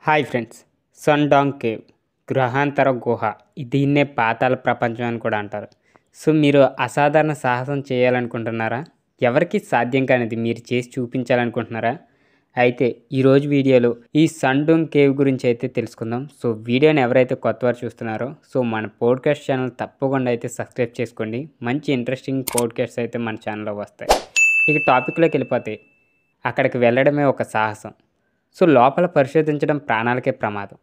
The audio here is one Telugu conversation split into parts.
హాయ్ ఫ్రెండ్స్, సన్డాంగ్ కేవ్ గ్రహాంతర గుహ దీన్నే పాతాళ ప్రపంచం అని కూడా అంటారు. సో మీరు అసాధారణ సాహసం చేయాలనుకుంటున్నారా? ఎవరికి సాధ్యం కానిది మీరు చేసి చూపించాలనుకుంటున్నారా? అయితే ఈరోజు వీడియోలో ఈ సన్డాంగ్ కేవ్ గురించి అయితే తెలుసుకుందాం. సో వీడియోని ఎవరైతే కొత్తవారు చూస్తున్నారో మన పోడ్కాస్ట్ ఛానల్ తప్పకుండా అయితే సబ్స్క్రైబ్ చేసుకోండి. మంచి ఇంట్రెస్టింగ్ పోడ్కాస్ట్ అయితే మన ఛానల్లో వస్తాయి. ఇక టాపిక్లోకి వెళ్ళిపోతే అక్కడికి వెళ్ళడమే ఒక సాహసం. సో లోపల పరిశోధించడం ప్రాణాలకే ప్రమాదం.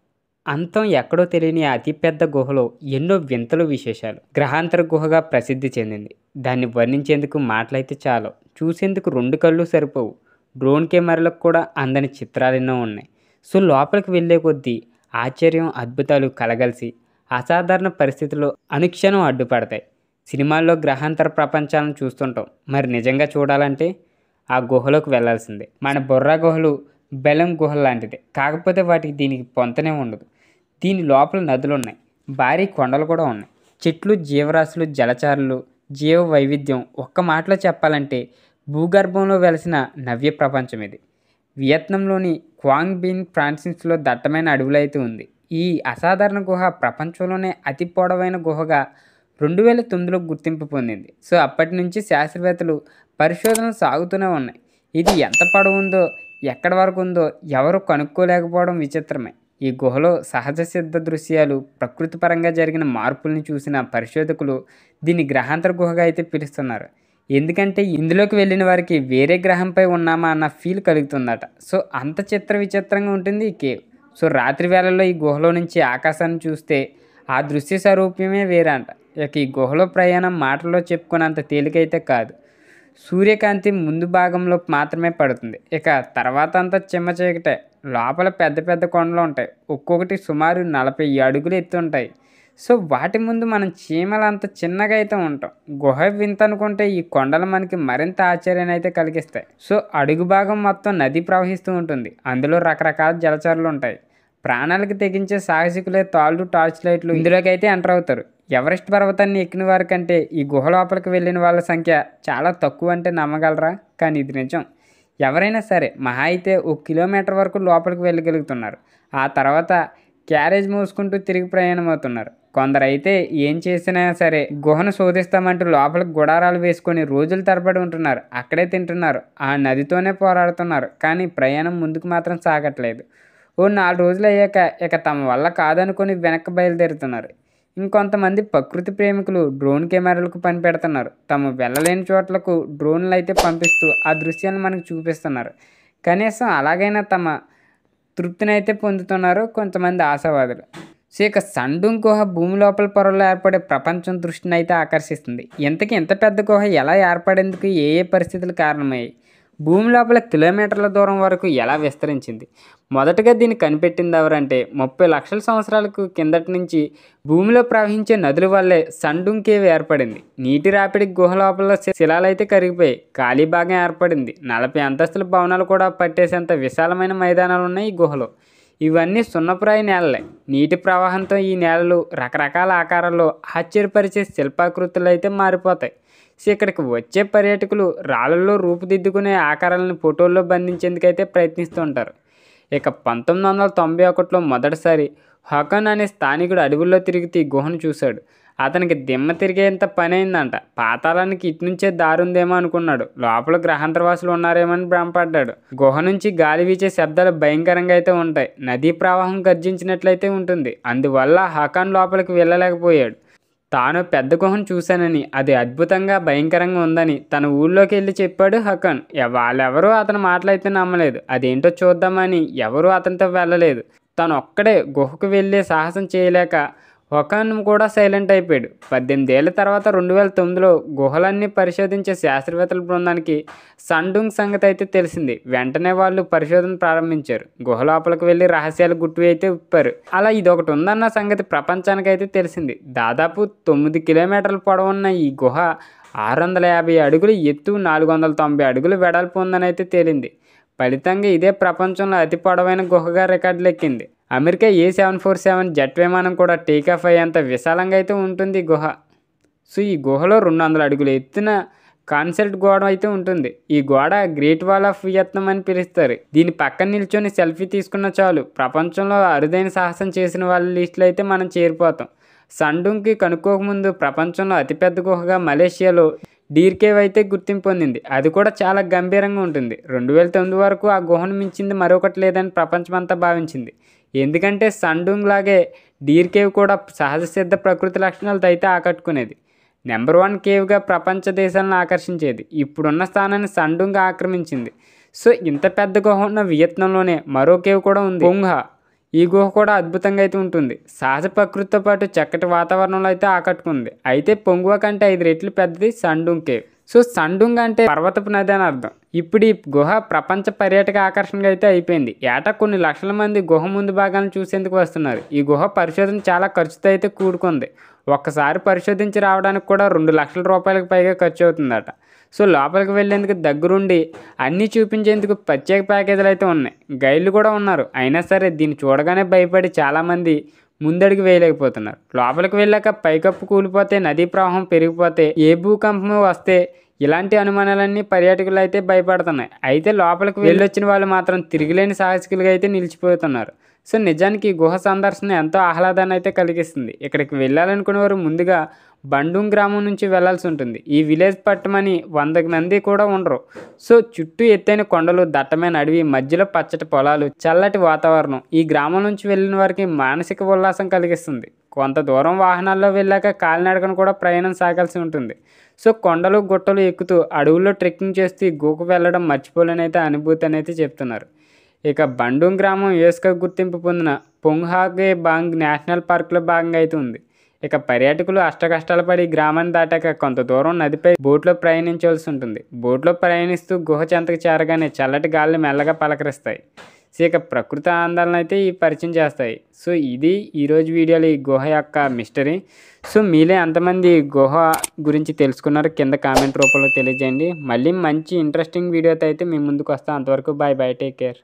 అంతం ఎక్కడో తెలియని అతిపెద్ద గుహలో ఎన్నో వింతలు విశేషాలు. గ్రహాంతర గుహగా ప్రసిద్ధి చెందింది. దాన్ని వర్ణించేందుకు మాటలైతే చాలు, చూసేందుకు 2 కళ్ళు సరిపోవు. డ్రోన్ కెమెరాలకు కూడా అందని చిత్రాలెన్నో ఉన్నాయి. సో లోపలికి వెళ్ళే కొద్దీ ఆశ్చర్యం, అద్భుతాలు కలగలిసి అసాధారణ పరిస్థితుల్లో అనుక్షణం అడ్డుపడతాయి. సినిమాల్లో గ్రహాంతర ప్రపంచాలను చూస్తుంటాం, మరి నిజంగా చూడాలంటే ఆ గుహలోకి వెళ్ళాల్సిందే. మన బొర్రా గుహలు బెలం గుహల లాంటిదే, కాకపోతే వాటికి దీనికి పొంతనే ఉండదు. దీని లోపల నదులు ఉన్నాయి, భారీ కొండలు కూడా ఉన్నాయి. చెట్లు, జీవరాశులు, జలచారులు, జీవ వైవిధ్యం. ఒక్క మాటలో చెప్పాలంటే భూగర్భంలో వెలిసిన నవ్య ప్రపంచం ఇది. వియత్నంలోని క్వాంగ్ బిన్ ప్రావిన్స్లో దట్టమైన అడవులైతే ఉంది. ఈ అసాధారణ గుహ ప్రపంచంలోనే అతి పొడవైన గుహగా 2009లో గుర్తింపు పొందింది. సో అప్పటి నుంచి శాస్త్రవేత్తలు పరిశోధనలు సాగుతూనే ఉన్నాయి. ఇది ఎంత పొడవుందో, ఎక్కడి వరకు ఉందో ఎవరు కనుక్కోలేకపోవడం విచిత్రమే. ఈ గుహలో సహజ సిద్ధ దృశ్యాలు, ప్రకృతి పరంగా జరిగిన మార్పుల్ని చూసిన పరిశోధకులు దీన్ని గ్రహాంతర గుహగా అయితే పిలుస్తున్నారు. ఎందుకంటే ఇందులోకి వెళ్ళిన వారికి వేరే గ్రహంపై ఉన్నామా అన్న ఫీల్ కలుగుతుందట. సో అంత విచిత్రంగా ఉంటుంది ఈ కేవ్. సో రాత్రి వేళల్లో ఈ గుహలో నుంచి ఆకాశాన్ని చూస్తే ఆ దృశ్య స్వరూప్యమే వేరే అంట. ఇక ఈ గుహలో ప్రయాణం మాటల్లో చెప్పుకున్నంత తేలికైతే కాదు. సూర్యకాంతి ముందు భాగంలో మాత్రమే పడుతుంది, ఇక తర్వాత అంతా చిమ్మ చీకటే. లోపల పెద్ద పెద్ద కొండలు ఉంటాయి, ఒక్కొక్కటి సుమారు 40 అడుగులు ఎత్తు ఉంటాయి. సో వాటి ముందు మనం చీమలంత చిన్నగా అయితే ఉంటాం. గుహ వింత అనుకుంటే ఈ కొండలు మనకి మరింత ఆశ్చర్యాన్ని అయితే కలిగిస్తాయి. సో అడుగు భాగం మొత్తం నది ప్రవహిస్తూ ఉంటుంది, అందులో రకరకాల జలచరులు ఉంటాయి. ప్రాణాలకు తెగించే సాహసికులే తాళ్ళు, టార్చ్ లైట్లు ఇందులోకి అయితే ఎంటర్ అవుతారు. ఎవరెస్ట్ పర్వతాన్ని ఎక్కిన వారి కంటే ఈ గుహ లోపలికి వెళ్ళిన వాళ్ళ సంఖ్య చాలా తక్కువ అంటే నమ్మగలరా? కానీ ఇది నిజం. ఎవరైనా సరే మహా అయితే 1 కిలోమీటర్ వరకు లోపలికి వెళ్ళగలుగుతున్నారు. ఆ తర్వాత క్యారేజ్ మూసుకుంటూ తిరిగి ప్రయాణం అవుతున్నారు. కొందరైతే ఏం చేసినా సరే గుహను శోధిస్తామంటూ లోపలికి గుడారాలు వేసుకొని రోజుల తరబడి ఉంటున్నారు. అక్కడే తింటున్నారు, ఆ నదితోనే పోరాడుతున్నారు. కానీ ప్రయాణం ముందుకు మాత్రం సాగట్లేదు. ఓ 4 రోజులు అయ్యాక ఇక తమ వల్ల కాదనుకొని వెనక్కి బయలుదేరుతున్నారు. ఇంకొంతమంది ప్రకృతి ప్రేమికులు డ్రోన్ కెమెరాలకు పని పెడుతున్నారు. తాము వెళ్ళలేని చోట్లకు డ్రోన్లు అయితే పంపిస్తూ ఆ దృశ్యాలను మనకు చూపిస్తున్నారు. కనీసం అలాగైనా తమ తృప్తిని అయితే పొందుతున్నారు కొంతమంది ఆశావాదులు. సో ఇక సన్డాంగ్ గుహ భూమి లోపల పొరల్లో ఏర్పడే ప్రపంచం దృష్టిని అయితే ఆకర్షిస్తుంది. ఇంతకీ ఇంత పెద్ద గుహ ఎలా ఏర్పడేందుకు ఏ పరిస్థితులు కారణమయ్యాయి? భూమి లోపల కిలోమీటర్ల దూరం వరకు ఎలా విస్తరించింది? మొదటగా దీన్ని కనిపెట్టింది ఎవరంటే 30 లక్షల సంవత్సరాలకు కిందటి నుంచి భూమిలో ప్రవహించే నదుల వల్లే సన్డాంగ్ కేవ్ ఏర్పడింది. నీటి రాపిడికి గుహ లోపల శిలాలైతే కరిగిపోయి ఖాళీ భాగం ఏర్పడింది. 40 అంతస్తుల భవనాలు కూడా పట్టేసేంత విశాలమైన మైదానాలు ఉన్నాయి ఈ గుహలో. ఇవన్నీ సున్నపురాయి నేలలే. నీటి ప్రవాహంతో ఈ నేలలు రకరకాల ఆకారాల్లో ఆశ్చర్యపరిచే శిల్పాకృతులు అయితే మారిపోతాయి. సో ఇక్కడికి వచ్చే పర్యాటకులు రాళ్ళల్లో రూపుదిద్దుకునే ఆకారాలను ఫోటోల్లో బంధించేందుకైతే ప్రయత్నిస్తూ ఉంటారు. ఇక 1991లో మొదటిసారి హకన్ అనే స్థానికుడు అడవుల్లో తిరుగుతూ ఈ గుహను చూశాడు. అతనికి దిమ్మ తిరిగేంత పని అయిందంట. పాతాళానికి ఇటు నుంచే దారుందేమో అనుకున్నాడు. లోపల గ్రహాంతరవాసులు ఉన్నారేమని భ్రమపడ్డాడు. గుహ నుంచి గాలి వీచే శబ్దాలు భయంకరంగా అయితే ఉంటాయి. నదీ ప్రవాహం గర్జించినట్లయితే ఉంటుంది. అందువల్ల హకాన్ లోపలికి వెళ్ళలేకపోయాడు. తాను పెద్ద గుహను చూశానని, అది అద్భుతంగా భయంకరంగా ఉందని తన ఊళ్ళోకి వెళ్ళి చెప్పాడు హకాన్. వాళ్ళెవరూ అతని మాటలైతే నమ్మలేదు. అదేంటో చూద్దామని ఎవరూ అతనితో వెళ్ళలేదు. తను ఒక్కడే గుహకు వెళ్ళే సాహసం చేయలేక హకాన్ కూడా సైలెంట్ అయిపోయాడు. 18 ఏళ్ల తర్వాత 2009లో గుహలన్నీ పరిశోధించే శాస్త్రవేత్తల బృందానికి సన్డాంగ్ సంగతి అయితే తెలిసింది. వెంటనే వాళ్ళు పరిశోధన ప్రారంభించారు. గుహ లోపలికి వెళ్ళి రహస్యాలు గుట్టు అయితే విప్పారు. అలా ఇదొకటి ఉందన్న సంగతి ప్రపంచానికైతే తెలిసింది. దాదాపు 9 కిలోమీటర్ల పొడవున్న ఈ గుహ 650 అడుగులు ఎత్తు, 490 అడుగులు వెడల్పు ఉందని అయితే తేలింది. ఫలితంగా ఇదే ప్రపంచంలో అతి పొడవైన గుహగా రికార్డులెక్కింది. అమెరికా A747 జెట్ విమానం కూడా టేకాఫ్ అయ్యేంత విశాలంగా అయితే ఉంటుంది ఈ గుహ. సో ఈ గుహలో 200 అడుగుల ఎత్తున కాన్సెప్ట్ గోడ అయితే ఉంటుంది. ఈ గోడ గ్రేట్ వాల్ ఆఫ్ వియత్నాం అని పిలుస్తారు. దీని పక్కన నిల్చొని సెల్ఫీ తీసుకున్న చాలు ప్రపంచంలో అరుదైన సాహసం చేసిన వాళ్ళ లిస్టులో అయితే మనం చేరిపోతాం. సండుంగ్కి కనుక్కోకముందు ప్రపంచంలో అతిపెద్ద గుహగా మలేషియాలో డీర్ కేవ్ అయితే గుర్తింపు పొందింది. అది కూడా చాలా గంభీరంగా ఉంటుంది. 2009 వరకు ఆ గుహను మించింది మరొకటి లేదని ప్రపంచమంతా భావించింది. ఎందుకంటే సండుంగ్ లాగే డీర్ కేవ్ కూడా సహజ సిద్ధ ప్రకృతి లక్షణాలతో అయితే ఆకట్టుకునేది. నెంబర్ 1 కేవ్గా ప్రపంచ దేశాలను ఆకర్షించేది. ఇప్పుడున్న స్థానాన్ని సండుంగ్ ఆక్రమించింది. సో ఇంత పెద్ద గుహ ఉన్న వియత్నంలోనే మరో కేవ్ కూడా ఉంది, పొంగ్హా. ఈ గుహ కూడా అద్భుతంగా అయితే ఉంటుంది. సహజ ప్రకృతితో పాటు చక్కటి వాతావరణంలో అయితే ఆకట్టుకుంది. అయితే పొంగ్హా కంటే 5 రెట్లు పెద్దది సండుంగ్ కేవ్. సో సండుంగ్ అంటే పర్వతపు నది అని అర్థం. ఇప్పుడు ఈ గుహ ప్రపంచ పర్యాటక ఆకర్షణగా అయితే అయిపోయింది. ఏటా కొన్ని లక్షల మంది గుహ ముందు భాగాలను చూసేందుకు వస్తున్నారు. ఈ గుహ పరిశోధన చాలా ఖర్చుతో అయితే కూడుకుంది. ఒక్కసారి పరిశోధించి రావడానికి కూడా 2 లక్షల రూపాయలకు పైగా ఖర్చు అవుతుందట. సో లోపలికి వెళ్ళేందుకు దగ్గరుండి అన్నీ చూపించేందుకు ప్రత్యేక ప్యాకేజీలు అయితే ఉన్నాయి. గైడ్లు కూడా ఉన్నారు. అయినా సరే దీన్ని చూడగానే భయపడి చాలామంది ముందడుగు వేయలేకపోతున్నారు. లోపలికి వెళ్ళాక పైకప్పు కూలిపోతే, నదీ ప్రవాహం పెరిగిపోతే, ఏ భూకంపం వస్తే ఇలాంటి అనుమానాలన్నీ పర్యాటకులు అయితే భయపడుతున్నాయి. అయితే లోపలికి వెళ్ళొచ్చిన వాళ్ళు మాత్రం తిరిగిలేని సాహసికులుగా అయితే నిలిచిపోతున్నారు. సో నిజానికి ఈ గుహ సందర్శన ఎంతో ఆహ్లాదాన్ని అయితే కలిగిస్తుంది. ఇక్కడికి వెళ్ళాలనుకునే వారు ముందుగా బండుంగ్ గ్రామం నుంచి వెళ్లాల్సి ఉంటుంది. ఈ విలేజ్ పట్టమని 100 మంది కూడా ఉండరు. సో చుట్టూ ఎత్తైన కొండలు, దట్టమైన అడవి, మధ్యలో పచ్చటి పొలాలు, చల్లటి వాతావరణం ఈ గ్రామం నుంచి వెళ్ళిన వారికి మానసిక ఉల్లాసం కలిగిస్తుంది. కొంత దూరం వాహనాల్లో వెళ్ళాక కాలినడకను కూడా ప్రయాణం సాగాల్సి ఉంటుంది. సో కొండలు గుట్టలు ఎక్కుతూ అడవుల్లో ట్రెక్కింగ్ చేస్తూ ఈ గుహకు వెళ్ళడం మర్చిపోలేనైతే అనుభూతి అనేది చెప్తున్నారు. ఇక బండుంగ్ గ్రామం యునెస్కో గుర్తింపు పొందిన పొంగ్హా బాంగ్ నేషనల్ పార్కులో భాగంగా అయితే ఉంది. ఇక పర్యాటకులు అష్టకష్టాలు పడి గ్రామాన్ని దాటాక కొంత దూరం నదిపై బోట్లో ప్రయాణించాల్సి ఉంటుంది. బోట్లో ప్రయాణిస్తూ గుహ చెంతకు చేరగానే చల్లటి గాలిని మెల్లగా పలకరిస్తాయి. సో ఇక ప్రకృతి ఆనందాలను అయితే ఈ పరిచయం చేస్తాయి. సో ఇది ఈరోజు వీడియోలో ఈ గుహ యొక్క మిస్టరీ. సో మీలో ఎంతమంది గుహ గురించి తెలుసుకున్నారో కింద కామెంట్ రూపంలో తెలియజేయండి. మళ్ళీ మంచి ఇంట్రెస్టింగ్ వీడియోతో అయితే మీ ముందుకు వస్తాను. అంతవరకు బాయ్ బాయ్, టేక్ కేర్.